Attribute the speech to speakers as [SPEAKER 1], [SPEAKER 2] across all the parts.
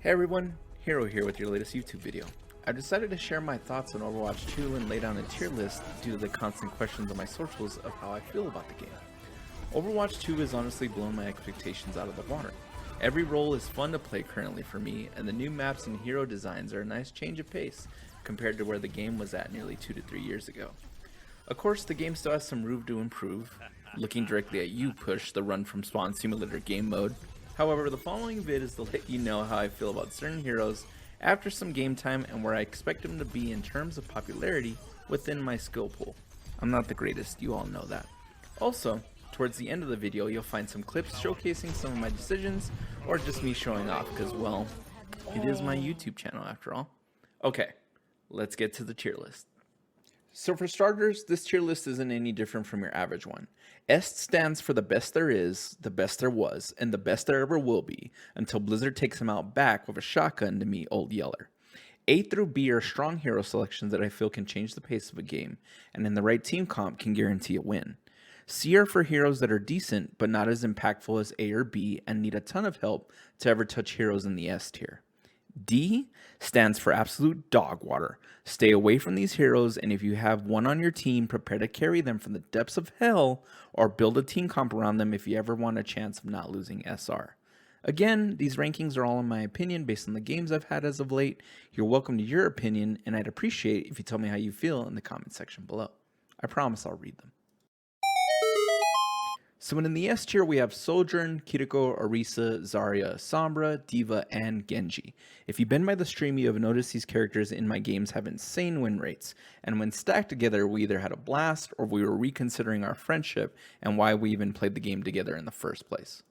[SPEAKER 1] Hey everyone, Hero here with your latest YouTube video. I decided to share my thoughts on Overwatch 2 and lay down a tier list due to the constant questions on my socials of how I feel about the game. Overwatch 2 has honestly blown my expectations out of the water. Every role is fun to play currently for me, and the new maps and hero designs are a nice change of pace compared to where the game was at nearly 2 to 3 years ago. Of course, the game still has some room to improve. Looking directly at you, Push, the run from spawn simulator game mode. However, the following vid is to let you know how I feel about certain heroes after some game time and where I expect them to be in terms of popularity within my skill pool. I'm not the greatest, you all know that. Also, towards the end of the video, you'll find some clips showcasing some of my decisions or just me showing off because, well, it is my YouTube channel after all. Okay, let's get to the tier list. So for starters, this tier list isn't any different from your average one. S stands for the best there is, the best there was, and the best there ever will be, until Blizzard takes him out back with a shotgun to meet Old Yeller. A through B are strong hero selections that I feel can change the pace of a game, and in the right team comp can guarantee a win. C are for heroes that are decent, but not as impactful as A or B, and need a ton of help to ever touch heroes in the S tier. D stands for absolute dog water. Stay away from these heroes, and if you have one on your team, prepare to carry them from the depths of hell or build a team comp around them if you ever want a chance of not losing SR. Again, these rankings are all in my opinion based on the games I've had as of late. You're welcome to your opinion, and I'd appreciate if you tell me how you feel in the comment section below. I promise I'll read them. So in the S tier, we have Sojourn, Kiriko, Orisa, Zarya, Sombra, Diva, and Genji. If you've been by the stream, you have noticed these characters in my games have insane win rates, and when stacked together, we either had a blast or we were reconsidering our friendship and why we even played the game together in the first place.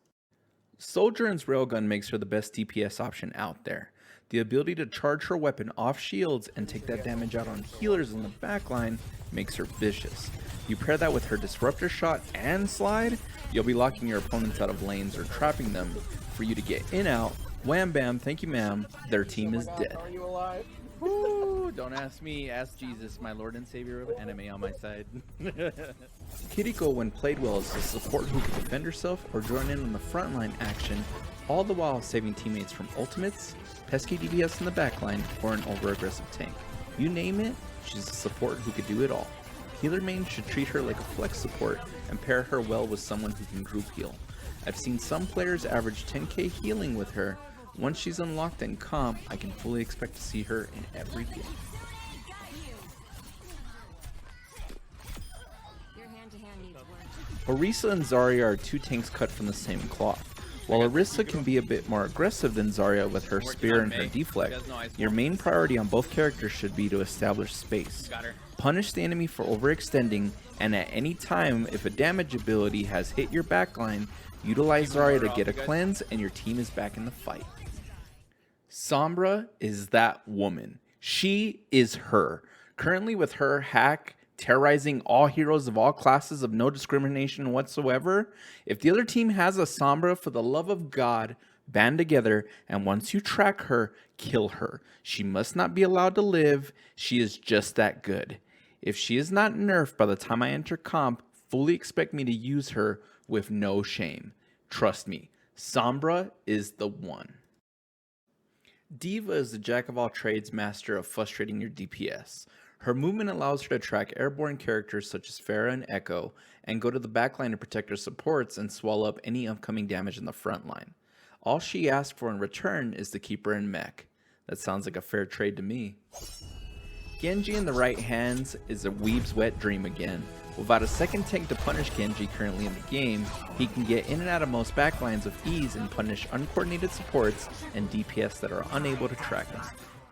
[SPEAKER 1] Sojourn's railgun makes her the best DPS option out there. The ability to charge her weapon off shields and take that damage out on healers in the backline makes her vicious. You pair that with her disruptor shot and slide, you'll be locking your opponents out of lanes or trapping them for you to get in out. Wham bam, thank you ma'am, their team is dead.
[SPEAKER 2] Are you alive?
[SPEAKER 1] Woo, don't ask me, ask Jesus, my Lord and Savior of anime on my side. Kiriko, when played well, is a support who can defend herself or join in on the frontline action, all the while saving teammates from ultimates, pesky DPS in the backline, or an over-aggressive tank. You name it, she's a support who could do it all. Healer mains should treat her like a flex support and pair her well with someone who can group heal. I've seen some players average 10k healing with her. Once she's unlocked in comp, I can fully expect to see her in every game. Orisa and Zarya are two tanks cut from the same cloth. While Orisa can be a bit more aggressive than Zarya with her spear and her deflect, your main priority on both characters should be to establish space. Punish the enemy for overextending, and at any time, if a damage ability has hit your backline, utilize Zarya to get a cleanse and your team is back in the fight. Sombra is that woman. She is her. Currently with her hack terrorizing all heroes of all classes of no discrimination whatsoever, if the other team has a Sombra, for the love of God, band together, and once you track her, kill her. She must not be allowed to live. She is just that good. If she is not nerfed by the time I enter comp, fully expect me to use her with no shame. Trust me, Sombra is the one. Diva is the jack-of-all-trades master of frustrating your DPS. Her movement allows her to track airborne characters such as Pharah and Echo, and go to the backline to protect her supports and swallow up any upcoming damage in the front line. All she asks for in return is to keep her in mech. That sounds like a fair trade to me. Genji in the right hands is a weeb's wet dream again. Without a second tank to punish Genji currently in the game, he can get in and out of most backlines with ease and punish uncoordinated supports and DPS that are unable to track him.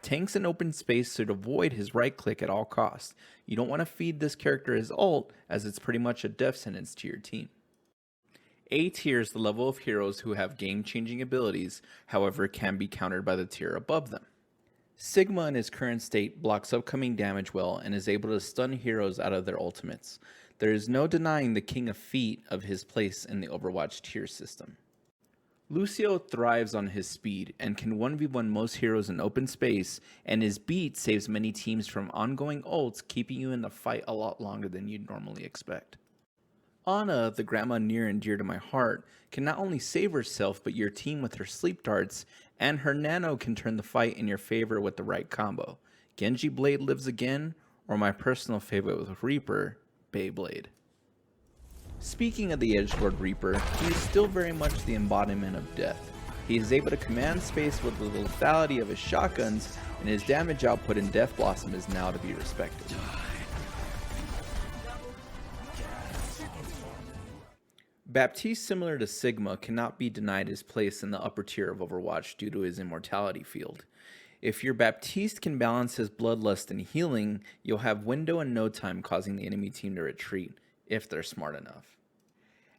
[SPEAKER 1] Tanks in open space should avoid his right click at all costs. You don't want to feed this character his ult, as it's pretty much a death sentence to your team. A tier is the level of heroes who have game-changing abilities, however can be countered by the tier above them. Sigma in his current state blocks upcoming damage well and is able to stun heroes out of their ultimates. There is no denying the king of feet of his place in the Overwatch tier system. Lucio thrives on his speed and can 1v1 most heroes in open space, and his beat saves many teams from ongoing ults, keeping you in the fight a lot longer than you'd normally expect. Ana, the grandma near and dear to my heart, can not only save herself but your team with her sleep darts, and her nano can turn the fight in your favor with the right combo. Genji Blade lives again, or my personal favorite with Reaper, Beyblade. Speaking of the Edgelord Reaper, he is still very much the embodiment of death. He is able to command space with the lethality of his shotguns, and his damage output in Death Blossom is now to be respected. Baptiste, similar to Sigma, cannot be denied his place in the upper tier of Overwatch due to his immortality field. If your Baptiste can balance his bloodlust and healing, you'll have window in no time, causing the enemy team to retreat, if they're smart enough.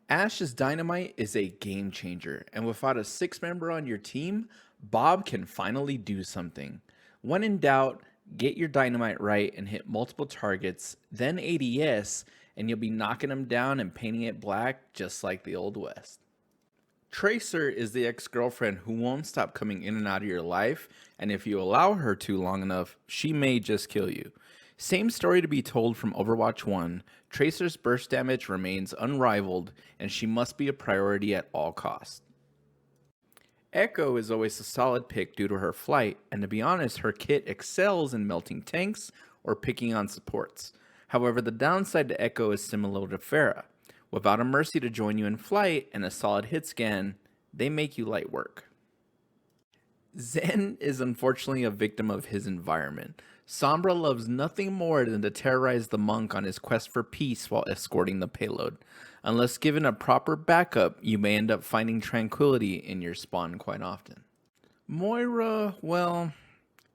[SPEAKER 1] Ashe's Dynamite is a game changer, and without a 6-member on your team, Bob can finally do something. When in doubt, get your Dynamite right and hit multiple targets, then ADS, and you'll be knocking them down and painting it black just like the Old West. Tracer is the ex-girlfriend who won't stop coming in and out of your life, and if you allow her to long enough, she may just kill you. Same story to be told from Overwatch 1, Tracer's burst damage remains unrivaled, and she must be a priority at all costs. Echo is always a solid pick due to her flight, and to be honest, her kit excels in melting tanks or picking on supports. However, the downside to Echo is similar to Pharah. Without a Mercy to join you in flight and a solid hit scan, they make you light work. Zen is unfortunately a victim of his environment. Sombra loves nothing more than to terrorize the monk on his quest for peace while escorting the payload. Unless given a proper backup, you may end up finding tranquility in your spawn quite often. Moira, well,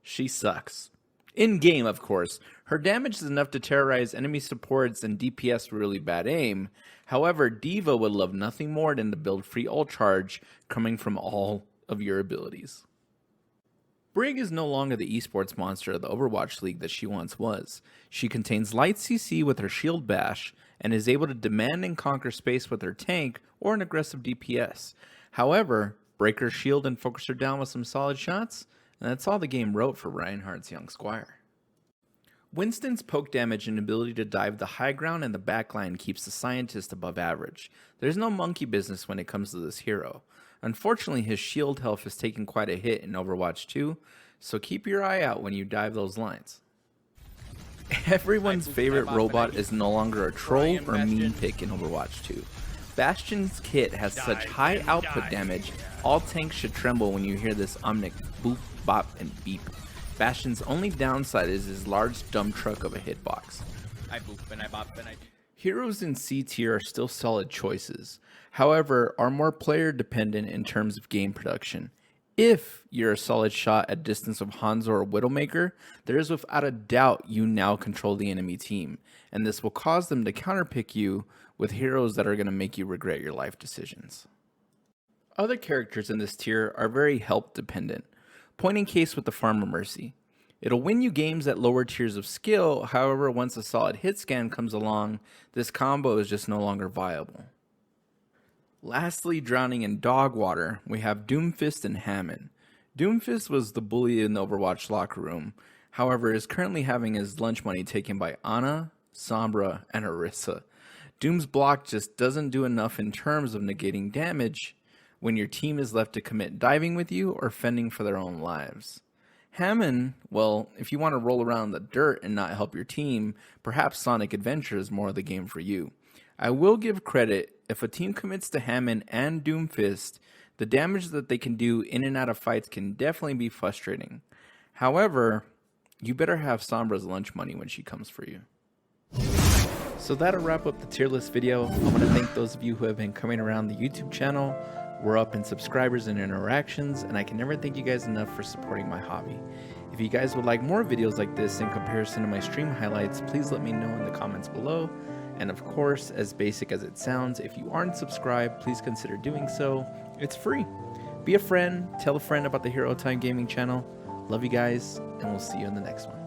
[SPEAKER 1] she sucks. In game, of course, her damage is enough to terrorize enemy supports and DPS with really bad aim. However, Diva would love nothing more than to build free ult charge coming from all of your abilities. Brig is no longer the esports monster of the Overwatch League that she once was. She contains light CC with her shield bash, and is able to demand and conquer space with her tank or an aggressive DPS. However, break her shield and focus her down with some solid shots, and that's all the game wrote for Reinhardt's young squire. Winston's poke damage and ability to dive the high ground and the backline keeps the scientist above average. There's no monkey business when it comes to this hero. Unfortunately, his shield health has taken quite a hit in Overwatch 2, so keep your eye out when you dive those lines. Everyone's favorite robot is no longer a troll or mean pick in Overwatch 2. Bastion's kit has such high output damage, all tanks should tremble when you hear this omnic boop, bop, and beep. Bastion's only downside is his large dump truck of a hitbox.
[SPEAKER 2] I boop and I bop and I...
[SPEAKER 1] Heroes in C tier are still solid choices, however, are more player dependent in terms of game production. If you're a solid shot at distance of Hanzo or Widowmaker, there is without a doubt you now control the enemy team, and this will cause them to counterpick you with heroes that are going to make you regret your life decisions. Other characters in this tier are very help dependent. Point in case with the Farmer Mercy. It'll win you games at lower tiers of skill, however once a solid hit scan comes along, this combo is just no longer viable. Lastly, drowning in dog water, we have Doomfist and Hammond. Doomfist was the bully in the Overwatch locker room, however is currently having his lunch money taken by Ana, Sombra, and Orisa. Doom's block just doesn't do enough in terms of negating damage when your team is left to commit diving with you or fending for their own lives. Hammond, well, if you want to roll around in the dirt and not help your team, perhaps Sonic Adventure is more of the game for you. I will give credit, if a team commits to Hammond and Doomfist, the damage that they can do in and out of fights can definitely be frustrating. However, you better have Sombra's lunch money when she comes for you. So that'll wrap up the tier list video. I want to thank those of you who have been coming around the YouTube channel. We're up in subscribers and interactions, and I can never thank you guys enough for supporting my hobby. If you guys would like more videos like this in comparison to my stream highlights, please let me know in the comments below. And of course, as basic as it sounds, if you aren't subscribed, please consider doing so. It's free. Be a friend, tell a friend about the Hero Time Gaming channel. Love you guys, and we'll see you in the next one.